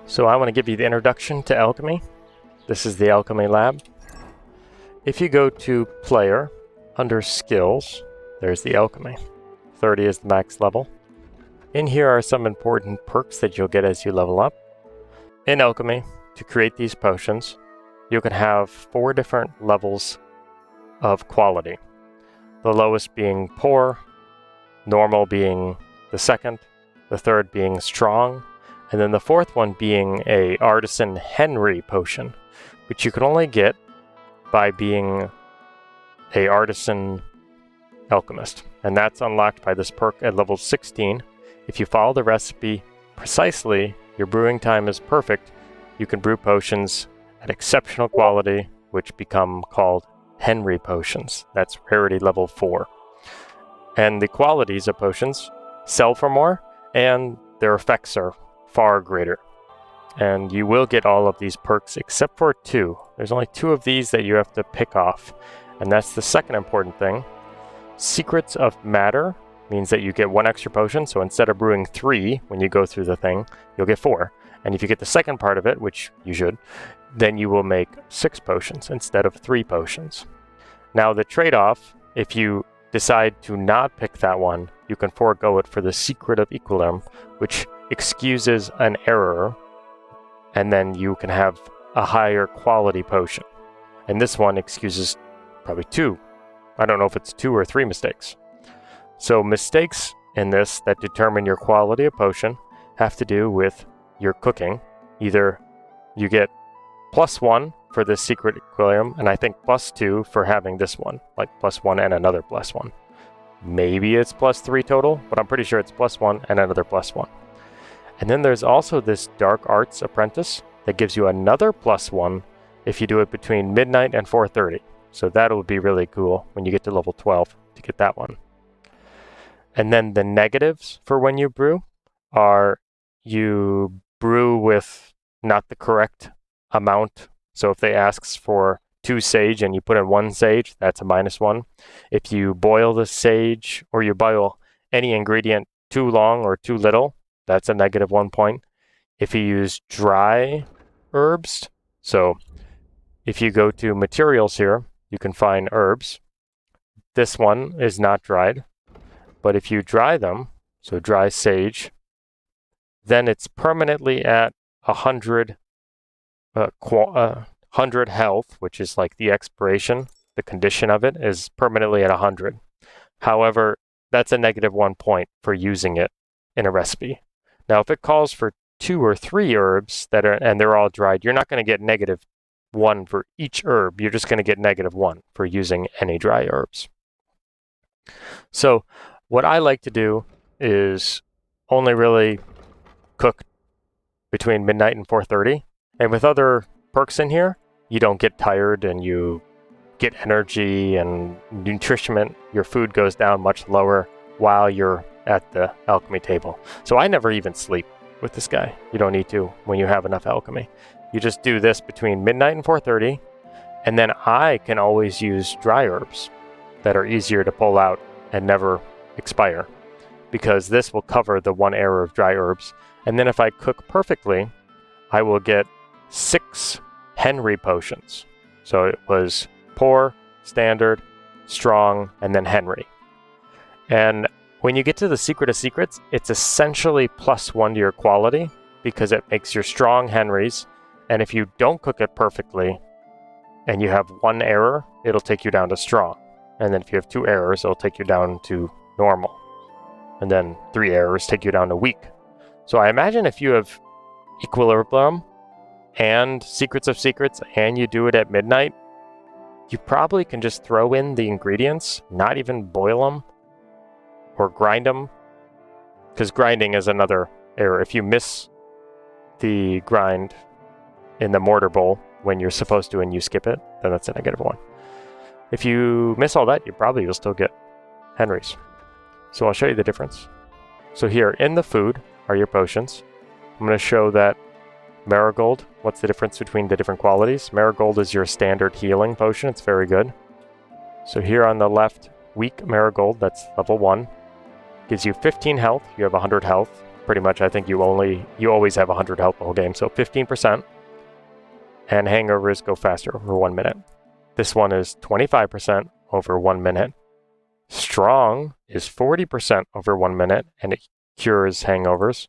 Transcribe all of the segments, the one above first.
So I want to give you the introduction to Alchemy. This is the Alchemy lab. If you go to Player, under Skills, there's the Alchemy. 30 is the max level. In here are some important perks that you'll get as you level up. In Alchemy, to create these potions, you can have 4 different levels of quality. The lowest being Poor, Normal being the second, the third being Strong, and then the fourth one being a Artisan Henry potion, which you can only get by being a Artisan Alchemist. And that's unlocked by this perk at level 16. If you follow the recipe precisely, your brewing time is perfect. You can brew potions at exceptional quality, which become called Henry potions. That's rarity level 4. And the qualities of potions sell for more, and their effects are far greater. And you will get all of these perks except for 2. There's only 2 of these that you have to pick off. And that's the second important thing. Secrets of Matter means that you get 1 extra potion. So instead of brewing 3 when you go through the thing, you'll get 4. And if you get the second part of it, which you should, then you will make 6 potions instead of 3 potions. Now the trade-off, if you decide to not pick that one, you can forego it for the Secret of Equilibrium, which excuses an error, and then you can have a higher quality potion. And this one excuses probably 2. I don't know if it's 2 or 3 mistakes. So mistakes in this that determine your quality of potion have to do with your cooking. Either you get +1 for this Secret Equilibrium, and I think +2 for having this one, like +1 and another +1. Maybe it's +3 total, but I'm pretty sure it's +1 and another +1. And then there's also this Dark Arts Apprentice that gives you another +1 if you do it between midnight and 4:30. So that'll be really cool when you get to level 12 to get that one. And then the negatives for when you brew are you brew with not the correct amount. So if they asks for 2 sage and you put in 1 sage, that's a -1. If you boil the sage or you boil any ingredient too long or too little, that's a -1 point. If you use dry herbs, so if you go to materials here, you can find herbs. This one is not dried, but if you dry them, so dry sage, then it's permanently at 100 health, which is like the expiration. The condition of it is permanently at 100. However, that's a -1 point for using it in a recipe. Now, if it calls for 2 or 3 herbs that are, and they're all dried, you're not going to get -1 for each herb. You're just going to get -1 for using any dry herbs. So what I like to do is only really cook between midnight and 4:30. And with other perks in here, you don't get tired and you get energy and nutrition. Your food goes down much lower while you're at the alchemy table. So I never even sleep with this guy. You don't need to when you have enough alchemy. You just do this between midnight and 4:30, and then I can always use dry herbs that are easier to pull out and never expire, because this will cover the 1 error of dry herbs. And then if I cook perfectly, I will get 6 Henry potions. So it was Poor, Standard, Strong, and then Henry. And when you get to the Secret of Secrets, it's essentially +1 to your quality because it makes your Strong Henrys. And if you don't cook it perfectly and you have 1 error, it'll take you down to Strong. And then if you have 2 errors, it'll take you down to Normal. And then 3 errors take you down to Weak. So I imagine if you have Equilibrium and Secrets of Secrets and you do it at midnight, you probably can just throw in the ingredients, not even boil them or grind them, because grinding is another error. If you miss the grind in the mortar bowl when you're supposed to and you skip it, then that's a -1. If you miss all that, you probably will still get Henrys. So I'll show you the difference. So here in the food are your potions. I'm going to show that Marigold, what's the difference between the different qualities? Marigold is your standard healing potion. It's very good. So here on the left, Weak Marigold, that's level 1. Gives you 15 health. You have 100 health. pretty much, I think you always have 100 health the whole game. So 15%, and hangovers go faster over 1 minute. This one is 25% over 1 minute. Strong is 40% over 1 minute, and it cures hangovers.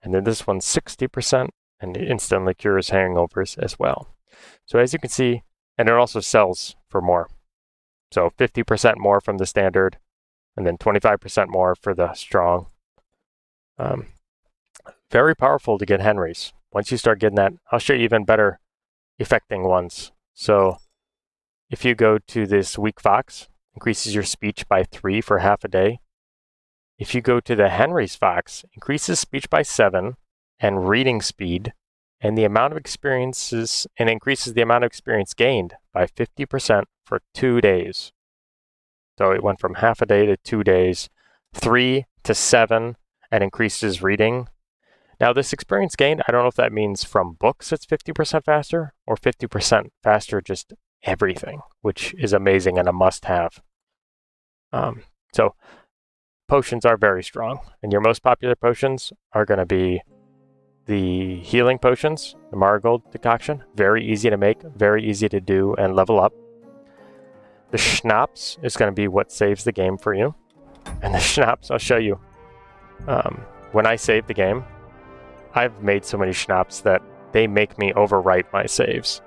And then this one's 60%, and it instantly cures hangovers as well. So as you can see, and it also sells for more. So 50% more from the standard, and then 25% more for the strong. Very powerful to get Henrys. Once you start getting that, I'll show you even better affecting ones. So if you go to this Weak Fox, increases your speech by 3 for half a day. If you go to the Henry's Fox, increases speech by 7 and reading speed, and the amount of experiences, and increases the amount of experience gained by 50% for 2 days. So it went from half a day to 2 days, 3 to 7, and increases reading. Now this experience gained, I don't know if that means from books it's 50% faster, or 50% faster just everything, which is amazing and a must-have. So potions are very strong, and your most popular potions are going to be the healing potions, the Marigold decoction, very easy to make, very easy to do and level up. The Schnapps is going to be what saves the game for you, and the Schnapps, I'll show you. When I save the game, I've made so many Schnapps that they make me overwrite my saves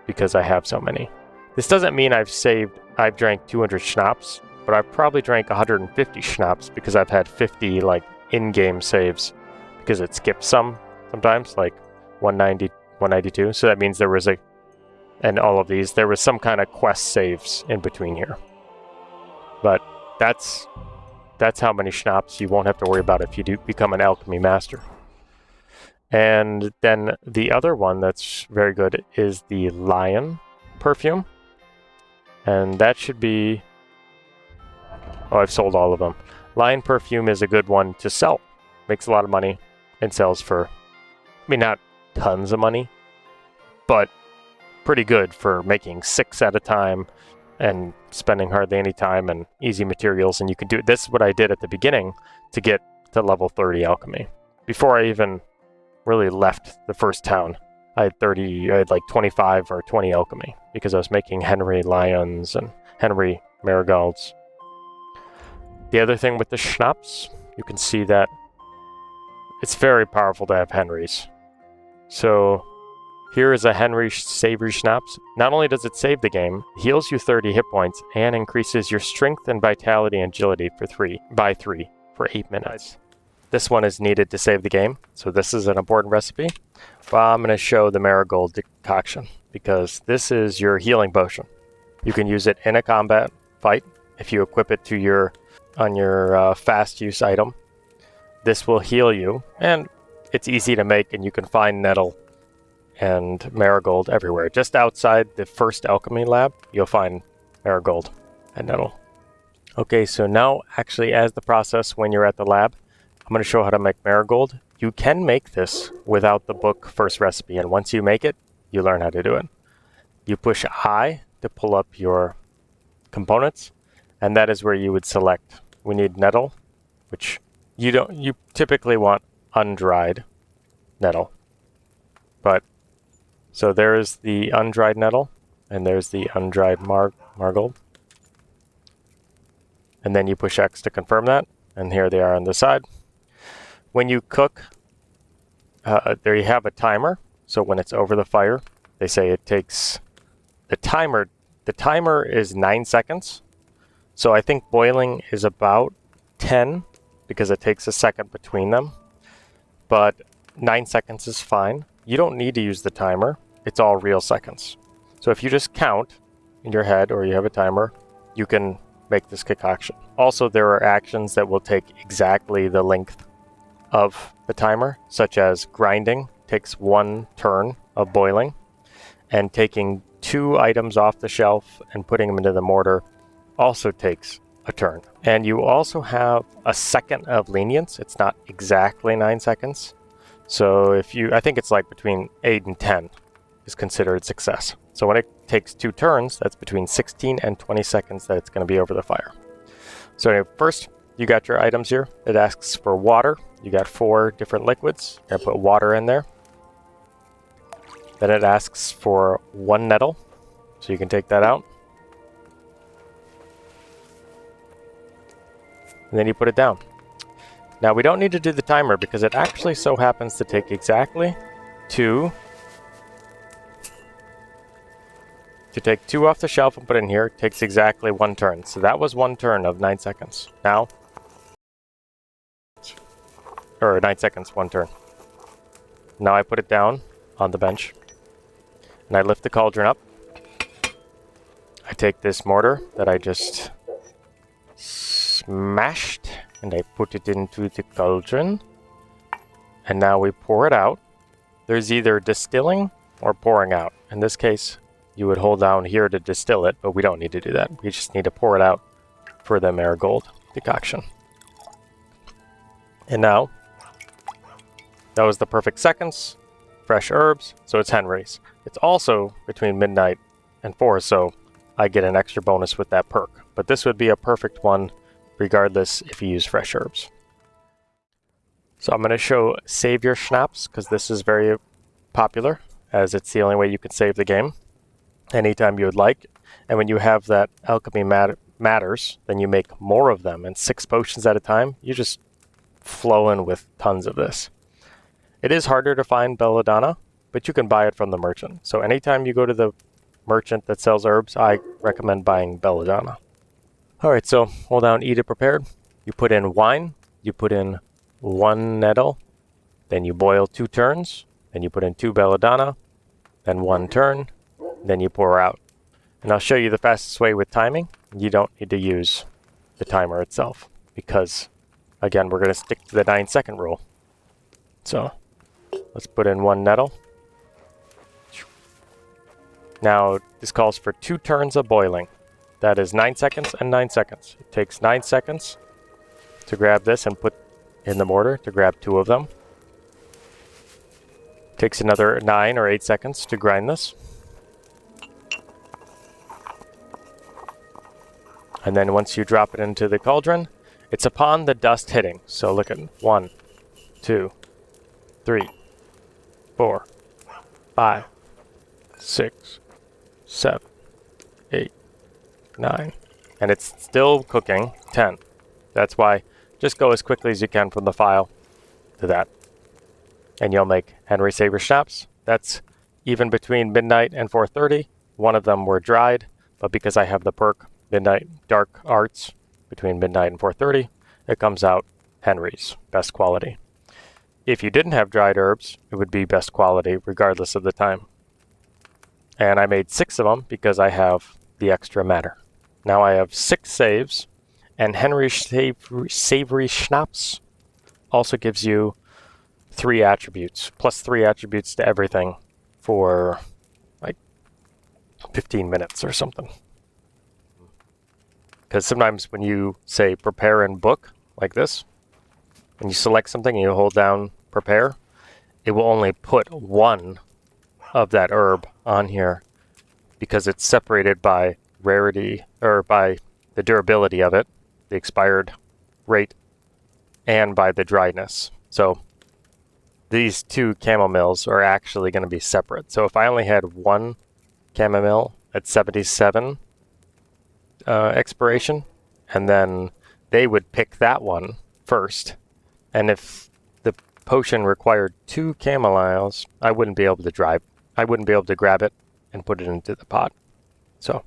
because I have so many. This doesn't mean I've drank 200 Schnapps, but I've probably drank 150 Schnapps because I've had 50 like in-game saves because it skips sometimes, like 190, 192. So that means there was and all of these, there was some kind of quest saves in between here. But that's how many Schnapps you won't have to worry about if you do become an alchemy master. And then the other one that's very good is the Lion perfume. And that should be... Oh, I've sold all of them. Lion perfume is a good one to sell. Makes a lot of money and sells for, I mean, not tons of money, but pretty good for making 6 at a time and spending hardly any time and easy materials. And you can do this is what I did at the beginning to get to level 30 alchemy. Before I even really left the first town, I had like 25 or 20 alchemy because I was making Henry Lions and Henry Marigolds. The other thing with the Schnapps, you can see that it's very powerful to have Henrys. So here is a Henry Savory Schnapps. Not only does it save the game, it heals you 30 hit points and increases your strength and vitality and agility by 3 for 8 minutes. This one is needed to save the game, so this is an important recipe. But I'm going to show the Marigold decoction because this is your healing potion. You can use it in a combat fight if you equip it to on your fast use item. This will heal you, and it's easy to make, and you can find nettle and Marigold everywhere. Just outside the first alchemy lab, you'll find Marigold and nettle. Okay, so now actually as the process when you're at the lab, I'm going to show how to make Marigold. You can make this without the book first recipe, and once you make it, you learn how to do it. You push I to pull up your components, and that is where you would select. We need nettle, which you typically want undried nettle. But so there's the undried nettle, and there's the undried Marigold. And then you push X to confirm that, and here they are on the side. When you cook, there you have a timer. So when it's over the fire, they say it takes the timer is 9 seconds. So I think boiling is about 10 because it takes a second between them. But 9 seconds is fine. You don't need to use the timer. It's all real seconds. So if you just count in your head or you have a timer, you can make this concoction. Also, there are actions that will take exactly the length of the timer, such as grinding takes 1 turn of boiling, and taking 2 items off the shelf and putting them into the mortar also takes a turn. And you also have a second of lenience. It's not exactly 9 seconds. So I think it's like between 8 and 10 is considered success. So when it takes 2 turns, that's between 16 and 20 seconds that it's going to be over the fire. So anyway, first, you got your items here. It asks for water. You got 4 different liquids. I put water in there. Then it asks for 1 nettle, so you can take that out. And then you put it down. Now we don't need to do the timer because it actually so happens to take exactly 2. To take 2 off the shelf and put in here takes exactly 1 turn. So that was 1 turn of 9 seconds. Now, or 9 seconds, 1 turn. Now I put it down on the bench. And I lift the cauldron up. I take this mortar that I just smashed and I put it into the cauldron. And now we pour it out. There's either distilling or pouring out. In this case, you would hold down here to distill it, but we don't need to do that. We just need to pour it out for the Marigold decoction. And now, that was the perfect seconds. Fresh herbs, so it's Henry's. It's also between midnight and 4, so I get an extra bonus with that perk. But this would be a perfect one regardless if you use fresh herbs. So I'm going to show Save Your Schnapps because this is very popular as it's the only way you can save the game anytime you would like. And when you have that Alchemy matters, then you make more of them and 6 potions at a time. You just flow in with tons of this. It is harder to find belladonna, but you can buy it from the merchant. So anytime you go to the merchant that sells herbs, I recommend buying belladonna. Alright, so hold down E to prepared. You put in wine, you put in 1 nettle, then you boil 2 turns, then you put in 2 belladonna, then 1 turn, then you pour out. And I'll show you the fastest way with timing. You don't need to use the timer itself because, again, we're going to stick to the 9-second rule. So let's put in 1 nettle. Now this calls for 2 turns of boiling. That is 9 seconds and 9 seconds. It takes 9 seconds to grab this and put in the mortar to grab 2 of them. Takes another 9 or 8 seconds to grind this. And then once you drop it into the cauldron, it's upon the dust hitting. So look at 1, 2, 3, 4, 5, 6, 7, 8, 9. And it's still cooking 10. That's why just go as quickly as you can from the file to that. And you'll make Henry Save Your Schnapps. That's even between midnight and 4:30. One of them were dried, but because I have the perk Midnight Dark Arts between midnight and 4:30, it comes out Henry's best quality. If you didn't have dried herbs, it would be best quality regardless of the time. And I made 6 of them because I have the extra matter. Now I have 6 saves, and Henry's Savory Schnapps also gives you 3 attributes, plus 3 attributes to everything for like 15 minutes or something. Because sometimes when you say prepare in book, like this, when you select something and you hold down prepare, it will only put 1 of that herb on here because it's separated by rarity, or by the durability of it, the expired rate, and by the dryness. So these 2 chamomiles are actually going to be separate. So if I only had 1 chamomile at 77 expiration, and then they would pick that one first, and if the potion required 2 chamomiles, I wouldn't be able to grab it and put it into the pot. So